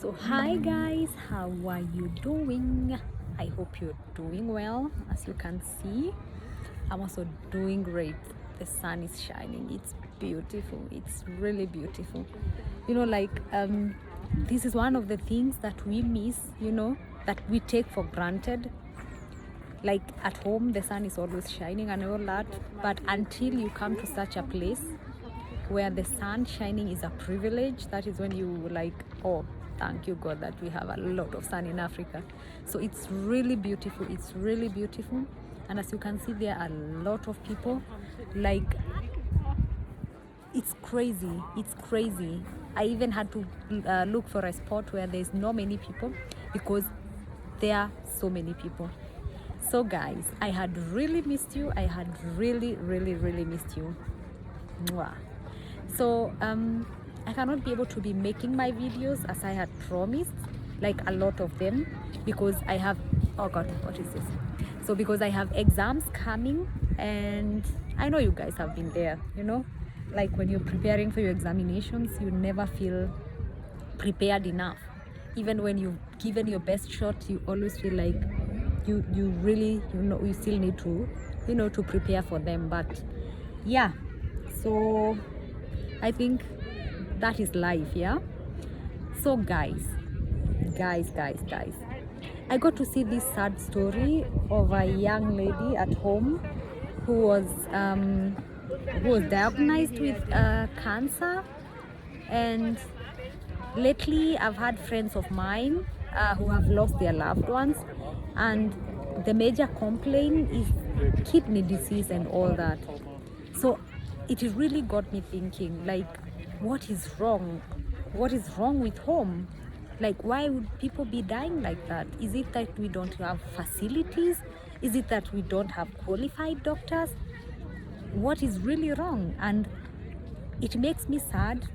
So hi guys, how are you doing? I hope you're doing well. As you can see, I'm also doing great. The sun is shining. It's beautiful. It's really beautiful. This is one of the things that we miss, that we take for granted. Like at home the sun is always shining and all that, but until you come to such a place where the sun shining is a privilege, that is when you like, oh, thank you God that we have a lot of sun in Africa. So it's really beautiful. It's really beautiful. And as you can see, there are a lot of people. Like, it's crazy. It's crazy. I even had to look for a spot where there's not many people because there are so many people. So guys, I had really missed you. I had really missed you. Mwah. So I cannot be able to be making my videos as I had promised, like a lot of them, because I have, oh God, what is this? So because I have exams coming, and I know you guys have been there, like when you're preparing for your examinations, you never feel prepared enough. Even when you've given your best shot, you always feel like you really, you still need to, to prepare for them. But yeah, so I think that is life, yeah? So guys, I got to see this sad story of a young lady at home who was diagnosed with cancer. And lately I've had friends of mine who have lost their loved ones, and the major complaint is kidney disease and all that. So it really got me thinking, like, what is wrong? What is wrong with home? Like, why would people be dying like that? Is it that we don't have facilities? Is it that we don't have qualified doctors? What is really wrong? And it makes me sad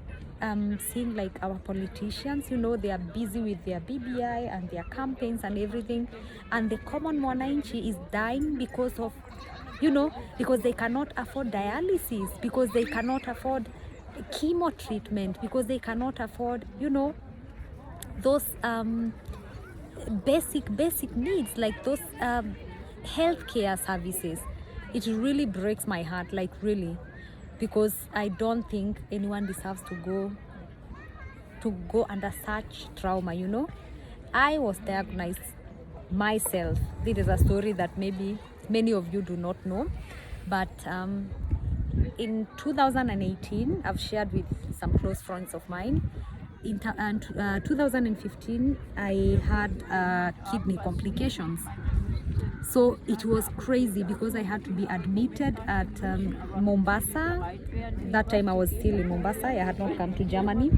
seeing like our politicians, they are busy with their BBI and their campaigns and everything, and the common mwananchi is dying because of, because they cannot afford dialysis, because they cannot afford chemo treatment, because they cannot afford, those basic needs, like those healthcare services. It really breaks my heart, like really, because I don't think anyone deserves to go under such trauma. I was diagnosed myself. This is a story that maybe many of you do not know, but in 2018 I've shared with some close friends of mine. In 2015 I had kidney complications. So it was crazy because I had to be admitted at Mombasa. That time I was still in Mombasa. I had not come to Germany.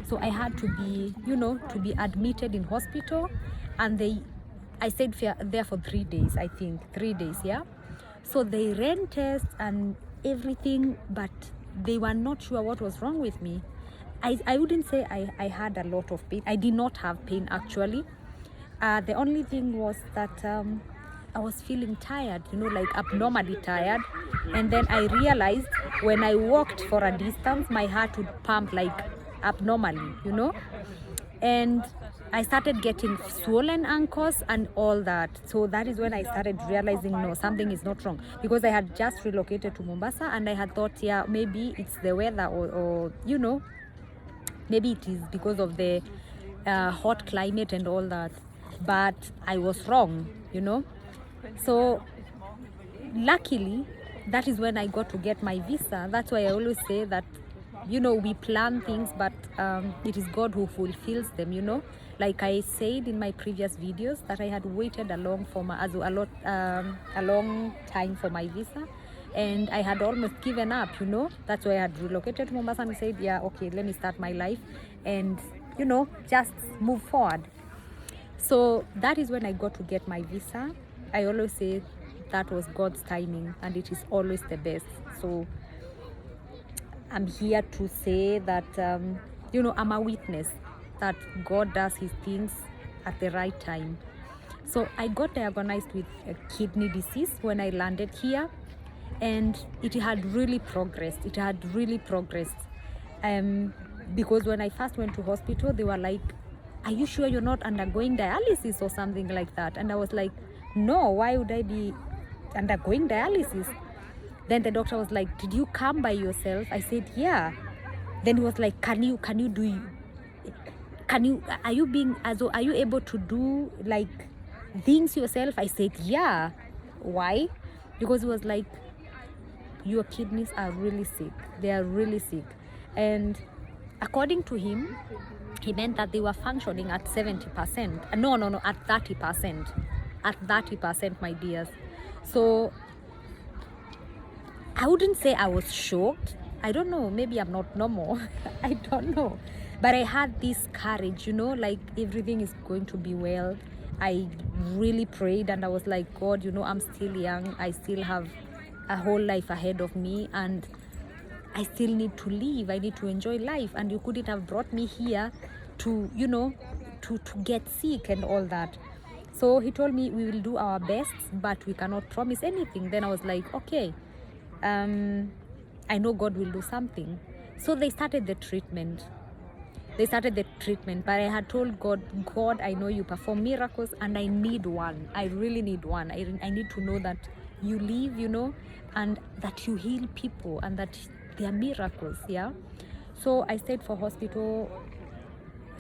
So I had to be, to be admitted in hospital. And I stayed there for 3 days, I think. 3 days, yeah? So they ran tests and everything, but they were not sure what was wrong with me. I wouldn't say I had a lot of pain. I did not have pain, actually. The only thing was that I was feeling tired, like abnormally tired. And then I realized when I walked for a distance, my heart would pump like abnormally, And I started getting swollen ankles and all that. So that is when I started realizing, no, something is not wrong. Because I had just relocated to Mombasa and I had thought, yeah, maybe it's the weather or maybe it is because of the hot climate and all that. But I was wrong, So luckily, that is when I got to get my visa. That's why I always say that, we plan things, but it is God who fulfills them, Like I said in my previous videos, that I had waited a long time for my visa. And I had almost given up, That's why I had relocated to Mombasa and said, yeah, okay, let me start my life and, just move forward. So that is when I got to get my visa. I always say that was God's timing, and it is always the best. So I'm here to say that, I'm a witness that God does his things at the right time. So I got diagnosed with a kidney disease when I landed here, and it had really progressed. Because when I first went to hospital, they were like, are you sure you're not undergoing dialysis or something like that? And I was like, no, why would I be undergoing dialysis? Then the doctor was like, did you come by yourself? I said, yeah. Then he was like, are you able to do like things yourself? I said, yeah. Why? Because he was like, your kidneys are really sick. They are really sick. And according to him, he meant that they were functioning at 70%. No, at 30%. At 30%, my dears. So I wouldn't say I was shocked. I don't know, maybe I'm not normal. I don't know. But I had this courage, like everything is going to be well. I really prayed and I was like, God, I'm still young. I still have a whole life ahead of me and I still need to live. I need to enjoy life. And you couldn't have brought me here to, to get sick and all that. So he told me we will do our best, but we cannot promise anything. Then I was like, okay, I know God will do something. So they started the treatment. But I had told God, I know you perform miracles and I need one. I really need one. I need to know that you live, and that you heal people and that they are miracles, yeah? So I stayed for hospital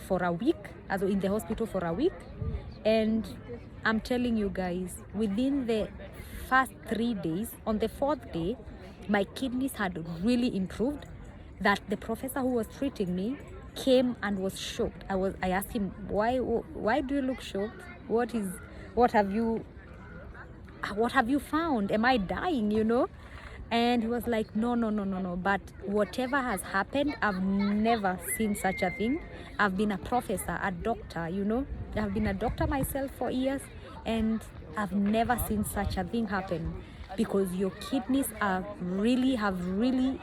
for a week, in the hospital for a week. And I'm telling you guys, within the first 3 days, on the 4th day, my kidneys had really improved, that the professor who was treating me came and was shocked. I asked him, why do you look shocked? What have you found? Am I dying, And he was like, no. But whatever has happened, I've never seen such a thing. I've been a professor, a doctor, I've been a doctor myself for years, and I've never seen such a thing happen, because your kidneys have really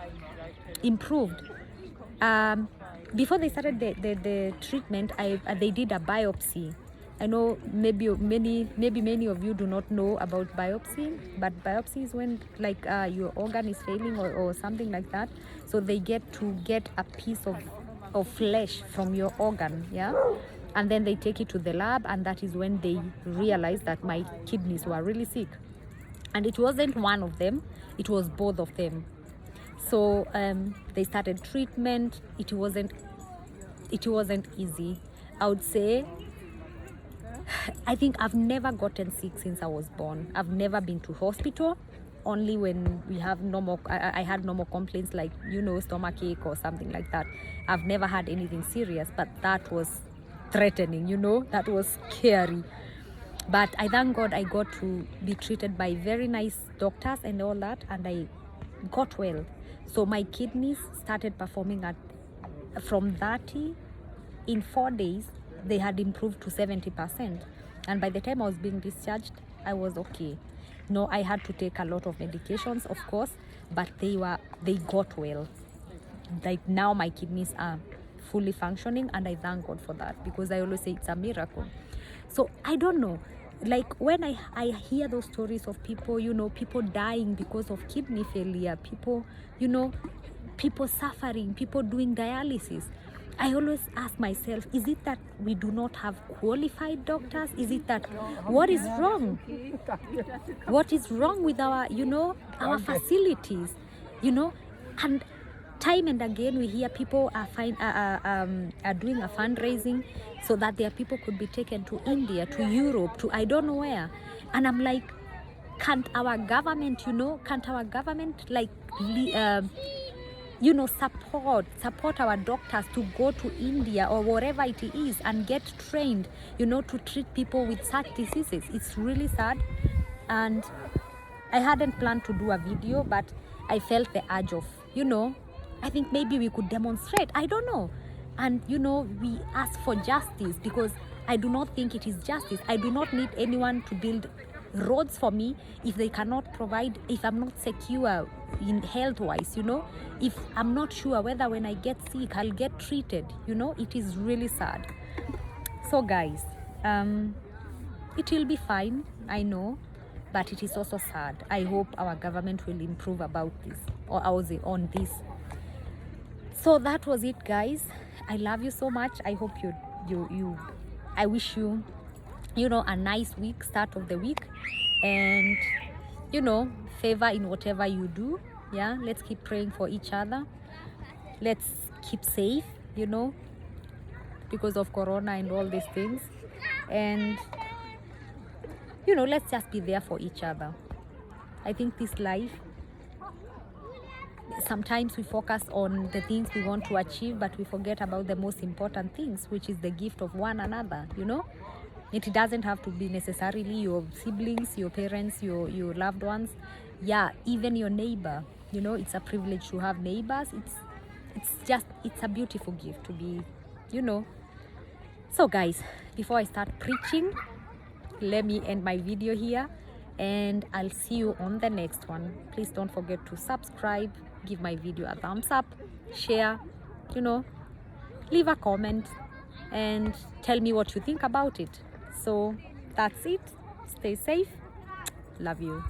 improved. Before they started the treatment, they did a biopsy. I know maybe many of you do not know about biopsy, but biopsy is when like your organ is failing or something like that. So they get a piece of flesh from your organ, yeah? And then they take it to the lab, and that is when they realized that my kidneys were really sick. And it wasn't one of them, it was both of them. So they started treatment. It wasn't easy. I would say, I think I've never gotten sick since I was born. I've never been to hospital, only when we have I had normal complaints like, stomachache or something like that. I've never had anything serious, but that was threatening, that was scary. But I thank God I got to be treated by very nice doctors and all that, and I got well. So my kidneys started performing from 30, in 4 days, they had improved to 70%. And by the time I was being discharged, I was okay. No, I had to take a lot of medications, of course, but they got well. Like now my kidneys are fully functioning, and I thank God for that, because I always say it's a miracle. So I don't know, like when I hear those stories of people, people dying because of kidney failure, people, people suffering, people doing dialysis, I always ask myself, is it that we do not have qualified doctors? Is it that, what is wrong? What is wrong with our, our facilities, And time and again we hear people are doing a fundraising so that their people could be taken to India, to Europe, to I don't know where. And I'm like, can't our government like support our doctors to go to India or wherever it is and get trained, to treat people with such diseases? It's really sad. And I hadn't planned to do a video, but I felt the urge of, I think maybe we could demonstrate, I don't know. And we ask for justice, because I do not think it is justice. I do not need anyone to build roads for me if they cannot provide, if I'm not secure in health wise, if I'm not sure whether when I get sick I'll get treated, it is really sad. So guys, it will be fine, I know, but it is also sad. I hope our government will improve about this, or on this. So that was it, guys. I love you so much. I hope you I wish you, you know, a nice week, start of the week, and, you know, favor in whatever you do. Yeah, let's keep praying for each other. Let's keep safe, you know, because of corona and all these things. And, you know, let's just be there for each other. I think this life, sometimes we focus on the things we want to achieve, but we forget about the most important things, which is the gift of one another, you know. It doesn't have to be necessarily your siblings, your parents, your loved ones. Yeah, even your neighbor, you know, it's a privilege to have neighbors. It's a beautiful gift to be, you know. So guys, before I start preaching, let me end my video here, and I'll see you on the next one. Please don't forget to subscribe, give my video a thumbs up, share, you know, leave a comment, and tell me what you think about it. So that's it. Stay safe. Love you.